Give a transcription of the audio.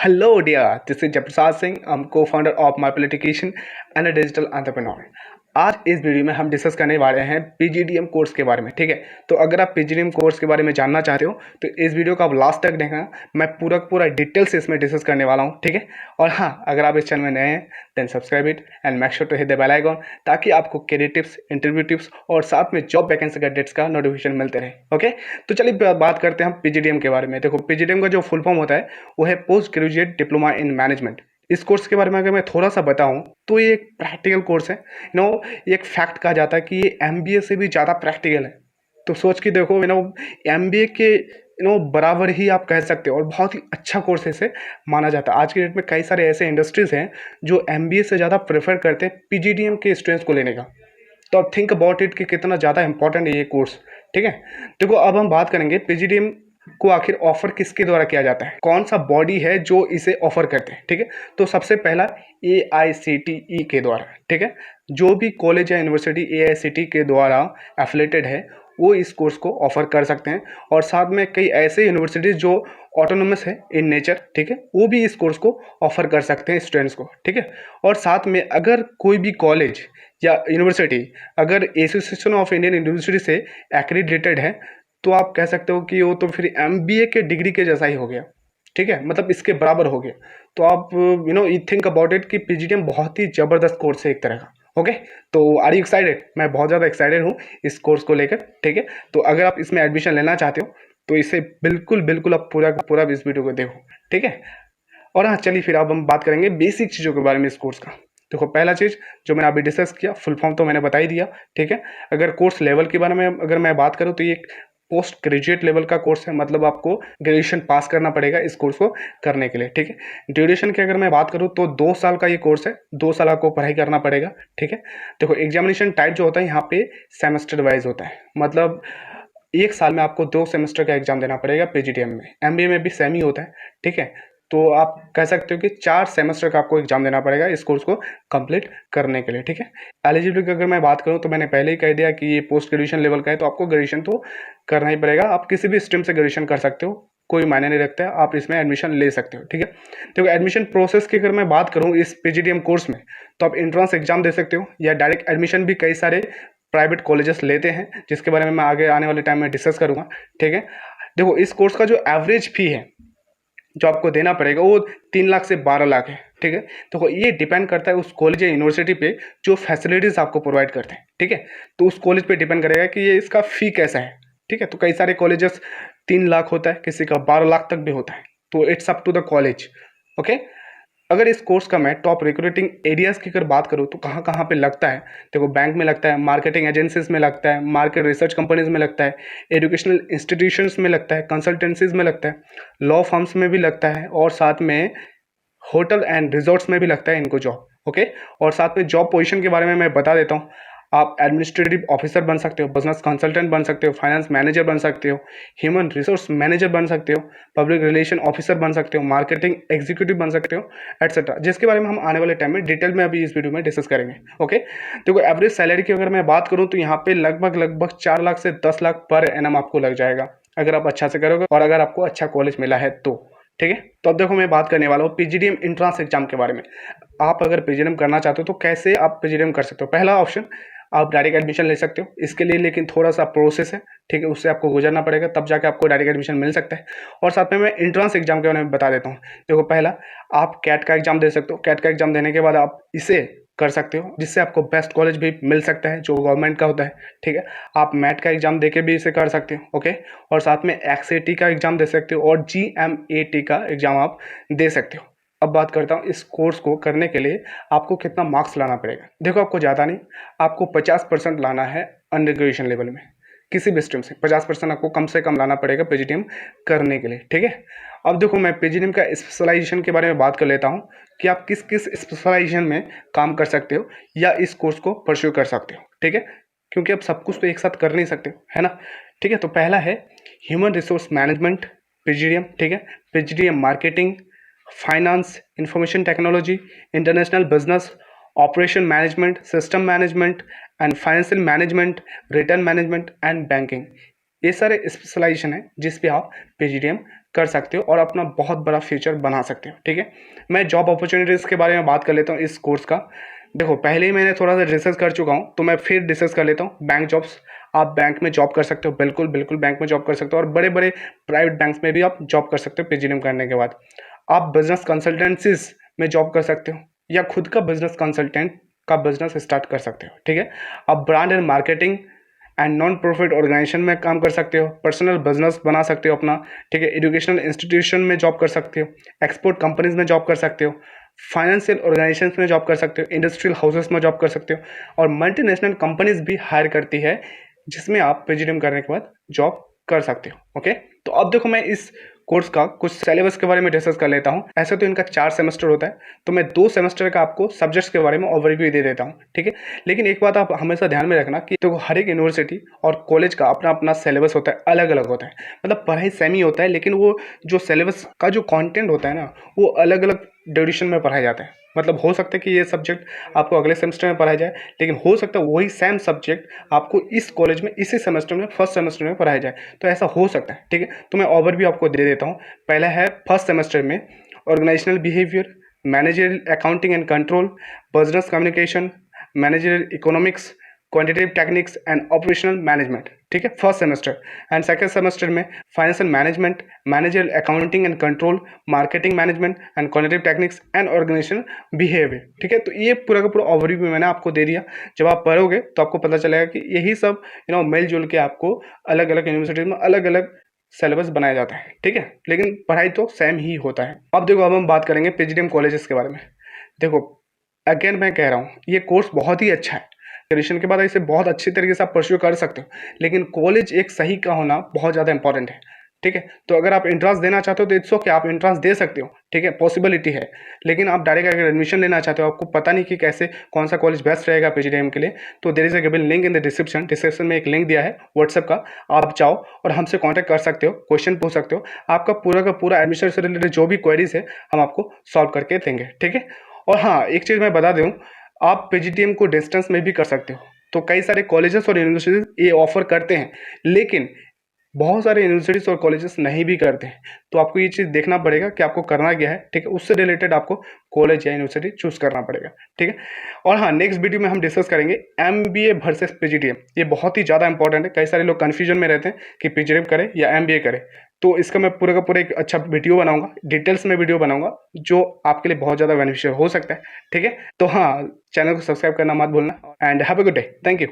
Hello, dear. This is Japrasad Singh. I'm co-founder of My Politician and a digital entrepreneur. आज इस video में हम discuss करने वाले हैं पीजीडीएम कोर्स के बारे में। ठीक है, तो अगर आप पीजीडीएम कोर्स के बारे में जानना चाहते हो तो इस वीडियो को आप लास्ट तक देखना। मैं पूरा डिटेल से इसमें डिस्कस करने वाला हूँ। ठीक है, और हाँ, अगर आप इस चैनल में नए हैं then subscribe it and make sure to hit the bell icon, ताकि आपको कैरियर टिप्स, इंटरव्यू टिप्स और साथ में जॉब वैकेंसी का डेट्स का नोटिफिकेशन मिलते रहे। ओके, तो चलिए बात करते हैं हम पीजीडीएम के बारे में। देखो, पीजीडीएम का जो फुल फॉर्म होता है वो है post graduate diploma in management. इस कोर्स के बारे में अगर मैं थोड़ा सा बताऊं तो ये एक प्रैक्टिकल कोर्स है। एक फैक्ट कहा जाता है कि ये एमबीए से भी ज़्यादा प्रैक्टिकल है। तो सोच के देखो, एमबीए के बराबर ही आप कह सकते हो, और बहुत ही अच्छा कोर्स इसे माना जाता है। आज के डेट में कई सारे ऐसे इंडस्ट्रीज हैं जो एमबीए से ज़्यादा प्रेफर करते हैं पीजीडीएम के स्टूडेंट्स को लेने का। तो अब थिंक अबाउट इट कि कितना ज़्यादा इंपॉर्टेंट है ये कोर्स। ठीक है, देखो अब हम बात करेंगे पीजीडीएम को आखिर ऑफर किसके द्वारा किया जाता है, कौन सा बॉडी है जो इसे ऑफर करते हैं। ठीक है, तो सबसे पहला एआईसीटीई के द्वारा। ठीक है, जो भी कॉलेज या यूनिवर्सिटी एआईसीटीई के द्वारा एफिलेटेड है वो इस कोर्स को ऑफर कर सकते हैं। और साथ में कई ऐसे यूनिवर्सिटीज जो ऑटोनोमस है इन नेचर, ठीक है, वो भी इस कोर्स को ऑफर कर सकते हैं स्टूडेंट्स को। ठीक है, और साथ में अगर कोई भी कॉलेज या यूनिवर्सिटी अगर एसोसिएशन ऑफ इंडियन यूनिवर्सिटी से एक्रीडेटेड है तो आप कह सकते हो कि वो तो फिर एमबीए के डिग्री के जैसा ही हो गया। ठीक है, मतलब इसके बराबर हो गया। तो आप यू थिंक अबाउट इट कि पीजीडीएम बहुत ही ज़बरदस्त कोर्स है एक तरह का। ओके, तो आर यू एक्साइटेड? मैं बहुत ज़्यादा एक्साइटेड हूँ इस कोर्स को लेकर। ठीक है, तो अगर आप इसमें एडमिशन लेना चाहते हो तो इसे बिल्कुल आप पूरा का पूरा इस वीडियो को देखो। ठीक है, और हाँ, चलिए फिर अब हम बात करेंगे बेसिक चीज़ों के बारे में इस कोर्स का। देखो, पहला चीज़ जो मैंने अभी डिस्कस किया, फुल फॉर्म तो मैंने बता ही दिया। ठीक है, अगर कोर्स लेवल के बारे में अगर मैं बात करूँ तो ये पोस्ट ग्रेजुएट लेवल का कोर्स है, मतलब आपको ग्रेजुएशन पास करना पड़ेगा इस कोर्स को करने के लिए। ठीक है, ड्यूरेशन की अगर मैं बात करूँ तो 2 साल का ये कोर्स है, 2 साल आपको पढ़ाई करना पड़ेगा। ठीक है, देखो एग्जामिनेशन टाइप जो होता है यहाँ पे सेमेस्टर वाइज होता है, मतलब एक साल में आपको 2 सेमेस्टर का एग्जाम देना पड़ेगा पीजीडीएम में। एमबीए में भी सेम ही होता है। ठीक है, तो आप कह सकते हो कि 4 सेमेस्टर का आपको एग्जाम देना पड़ेगा इस कोर्स को कंप्लीट करने के लिए। ठीक है, एलिजिबिलिटी की अगर मैं बात करूं तो मैंने पहले ही कह दिया कि ये पोस्ट ग्रेजुएशन लेवल का है, तो आपको ग्रेजुएशन तो करना ही पड़ेगा। आप किसी भी स्ट्रीम से ग्रेजुएशन कर सकते हो, कोई मायने नहीं रखता है, आप इसमें एडमिशन ले सकते हो। ठीक है, तो एडमिशन प्रोसेस की अगर मैं बात करूँ इस पीजीडीएम कोर्स में, तो आप एंट्रेंस एग्जाम दे सकते हो या डायरेक्ट एडमिशन भी कई सारे प्राइवेट कॉलेजेस लेते हैं, जिसके बारे में मैं आगे आने वाले टाइम में डिस्कस करूंगा। ठीक है, देखो इस कोर्स का जो एवरेज फी है जो आपको देना पड़ेगा वो 3 लाख से 12 लाख है। ठीक है, देखो ये डिपेंड करता है उस कॉलेज या यूनिवर्सिटी पे जो फैसिलिटीज़ आपको प्रोवाइड करते हैं। ठीक है, तो उस कॉलेज पे डिपेंड करेगा कि ये इसका फ़ी कैसा है। ठीक है, तो कई सारे कॉलेजेस 3 लाख होता है, किसी का 12 लाख तक भी होता है, तो it's up to the college. Okay, अगर इस कोर्स का मैं टॉप रिक्रूटिंग एरियाज़ की अगर बात करूँ तो कहाँ कहाँ पे लगता है, देखो बैंक में लगता है, मार्केटिंग एजेंसीज में लगता है, मार्केट रिसर्च कंपनीज में लगता है, एजुकेशनल इंस्टीट्यूशंस में लगता है, कंसल्टेंसीज में लगता है, लॉ फर्म्स में भी लगता है, और साथ में होटल एंड रिजॉर्ट्स में भी लगता है इनको जॉब। ओके, और साथ में जॉब पोजीशन के बारे में मैं बता देता हूँ। आप एडमिनिस्ट्रेटिव ऑफिसर बन सकते हो, बिजनेस कंसल्टेंट बन सकते हो, फाइनेंस मैनेजर बन सकते हो, ह्यूमन रिसोर्स मैनेजर बन सकते हो, पब्लिक रिलेशन ऑफिसर बन सकते हो, मार्केटिंग एग्जीक्यूटिव बन सकते हो, एटसेट्रा, जिसके बारे में हम आने वाले टाइम में डिटेल में अभी इस वीडियो में डिस्कस करेंगे। ओके, देखो एवरेज सैलरी की अगर मैं बात करूँ तो यहाँ पे लगभग 4 लाख से 10 लाख पर एनम आपको लग जाएगा अगर आप अच्छा से करोगे और अगर आपको अच्छा कॉलेज मिला है तो। ठीक है, तो अब देखो मैं बात करने वाला हूँ पीजीडीएम एंट्रेंस एग्जाम के बारे में। आप अगर पीजीडीएम करना चाहते हो तो कैसे आप पीजीडीएम कर सकते हो? पहला ऑप्शन, आप डायरेक्ट एडमिशन ले सकते हो, इसके लिए लेकिन थोड़ा सा प्रोसेस है। ठीक है, उससे आपको गुजरना पड़ेगा, तब जाके आपको डायरेक्ट एडमिशन मिल सकता है। और साथ में मैं एंट्रेंस एग्जाम के बारे में बता देता हूँ। देखो पहला, आप कैट का एग्जाम दे सकते हो। कैट का एग्जाम देने के बाद आप इसे कर सकते हो, जिससे आपको बेस्ट कॉलेज भी मिल सकता है जो गवर्नमेंट का होता है। ठीक है, आप मैट का एग्जाम देके भी इसे कर सकते हो। ओके, और साथ में एक्सएटी का एग्जाम दे सकते हो और जीएमएटी का एग्जाम आप दे सकते हो। अब बात करता हूँ इस कोर्स को करने के लिए आपको कितना मार्क्स लाना पड़ेगा। देखो आपको ज़्यादा नहीं, आपको 50% लाना है अंडर ग्रेजुएशन लेवल में, किसी भी स्ट्रीम से 50% आपको कम से कम लाना पड़ेगा पीजीडीएम करने के लिए। ठीक है, अब देखो मैं पीजीडीएम का स्पेशलाइजेशन के बारे में बात कर लेता हूँ कि आप किस किस स्पेशलाइजेशन में काम कर सकते हो या इस कोर्स को परस्यू कर सकते हो। ठीक है, क्योंकि आप सब कुछ तो एक साथ कर नहीं सकते हो, है ना। ठीक है, तो पहला है ह्यूमन रिसोर्स मैनेजमेंट पीजीडीएम। ठीक है, PGDM marketing, finance, information technology, international business, operation management, system management and financial management, return management and banking, ये सारे स्पेशलाइजेशन है जिस पे आप पीजीडीएम कर सकते हो और अपना बहुत बड़ा फ्यूचर बना सकते हो। ठीक है, मैं जॉब अपॉर्चुनिटीज़ के बारे में बात कर लेता हूँ इस कोर्स का। देखो, पहले ही मैंने थोड़ा सा डिस्कस कर चुका हूँ, तो मैं फिर डिस्कस कर लेता हूँ। बैंक जॉब्स, आप बैंक में जॉब कर सकते हो, बिल्कुल बिल्कुल बैंक में जॉब कर सकते हो, और बड़े बड़े प्राइवेट बैंक्स में भी आप जॉब कर सकते हो पीजीडीएम करने के बाद। आप बिजनेस कंसल्टेंसीज में जॉब कर सकते हो, या खुद का बिजनेस कंसल्टेंट का बिजनेस स्टार्ट कर सकते हो। ठीक है, आप brand and marketing and non profit organisation में काम कर सकते हो, पर्सनल बिजनेस बना सकते हो अपना। ठीक है, एजुकेशनल इंस्टीट्यूशन में जॉब कर सकते हो, एक्सपोर्ट कंपनीज में जॉब कर सकते हो, फाइनेंशियल ऑर्गेनाइजेशन में जॉब कर सकते हो, इंडस्ट्रियल हाउसेस में जॉब कर सकते हो, और मल्टीनेशनल कंपनीज भी हायर करती है जिसमें आप पीजीडीएम करने के बाद जॉब कर सकते हो। ओके, तो अब देखो, मैं इस कोर्स का कुछ सिलेबस के बारे में डिस्कस कर लेता हूँ। ऐसे तो इनका 4 सेमेस्टर होता है, तो मैं 2 सेमेस्टर का आपको सब्जेक्ट्स के बारे में ओवरव्यू दे देता हूँ। ठीक है, लेकिन एक बात आप हमेशा ध्यान में रखना कि तो हर एक यूनिवर्सिटी और कॉलेज का अपना अपना सिलेबस होता है, अलग अलग होता है। मतलब पढ़ाई सेम ही होता है, लेकिन वो जो सिलेबस का जो कंटेंट होता है ना, वो अलग अलग ड्यूरेशन में पढ़ाया जाता है। मतलब हो सकता है कि ये सब्जेक्ट आपको अगले सेमेस्टर में पढ़ाया जाए, लेकिन हो सकता है वही सेम सब्जेक्ट आपको इस कॉलेज में इसी सेमेस्टर में फर्स्ट सेमेस्टर में पढ़ाया जाए। तो ऐसा हो सकता है। ठीक है, तो मैं ओवरव्यू आपको दे देता हूँ। पहला है फर्स्ट सेमेस्टर में organisational behaviour, managerial accounting and control, business communication, managerial economics, quantitative techniques and operational management. ठीक है, first semester. And second semester में financial management, managerial accounting and control, marketing management and quantitative techniques and organisational behaviour. ठीक है, तो ये पूरा का पूरा ओवरव्यू मैंने आपको दे दिया। जब आप पढ़ोगे तो आपको पता चलेगा कि यही सब मिलजुल के आपको अलग अलग यूनिवर्सिटीज में अलग अलग सिलेबस बनाया जाता है। ठीक है, लेकिन पढ़ाई तो सेम ही होता है। अब देखो, अब हम बात करेंगे पीजीडीएम कॉलेजेस के बारे में। देखो, अगेन मैं कह रहा हूँ, ये कोर्स बहुत ही अच्छा है। ग्रेजुएशन के बाद इसे बहुत अच्छी तरीके से आप परस्यू कर सकते हो, लेकिन कॉलेज एक सही का होना बहुत ज़्यादा इंपॉर्टेंट है। ठीक है, तो अगर आप एंट्रेंस देना चाहते हो तो इट्स ओके, आप एंट्रेंस दे सकते हो। ठीक है, पॉसिबिलिटी है। लेकिन आप डायरेक्ट अगर एडमिशन लेना चाहते हो, आपको पता नहीं कि कैसे कौन सा कॉलेज बेस्ट रहेगा पीजीडीएम के लिए, तो there is a given link in the description में एक लिंक दिया है व्हाट्सएप का। आप जाओ और हमसे कॉन्टैक्ट कर सकते हो, क्वेश्चन पूछ सकते हो। आपका पूरा का पूरा एडमिशन से रिलेटेड जो भी क्वेरीज है हम आपको सॉल्व करके देंगे। ठीक है, और हाँ, एक चीज़ मैं बता दूँ, आप पीजीडीएम को डिस्टेंस में भी कर सकते हो। तो कई सारे कॉलेजेस और यूनिवर्सिटीज ये ऑफर करते हैं, लेकिन बहुत सारे यूनिवर्सिटीज और कॉलेजेस नहीं भी करते हैं। तो आपको ये चीज़ देखना पड़ेगा कि आपको करना क्या है। ठीक है, उससे रिलेटेड आपको कॉलेज या यूनिवर्सिटी चूज करना पड़ेगा। ठीक है, और हाँ, नेक्स्ट वीडियो में हम डिस्कस करेंगे एमबीए वर्सेस पीजीडीएम। ये बहुत ही ज़्यादा इंपॉर्टेंट है। कई सारे लोग कन्फ्यूजन में रहते हैं कि पीजीडीएम करें या एमबीए करें। तो इसका मैं पूरा का पूरा एक अच्छा वीडियो बनाऊंगा, डिटेल्स में वीडियो बनाऊंगा, जो आपके लिए बहुत ज़्यादा बेनिफिशियल हो सकता है। ठीक है, तो हाँ, चैनल को सब्सक्राइब करना मत भूलना। And have a good day. Thank you.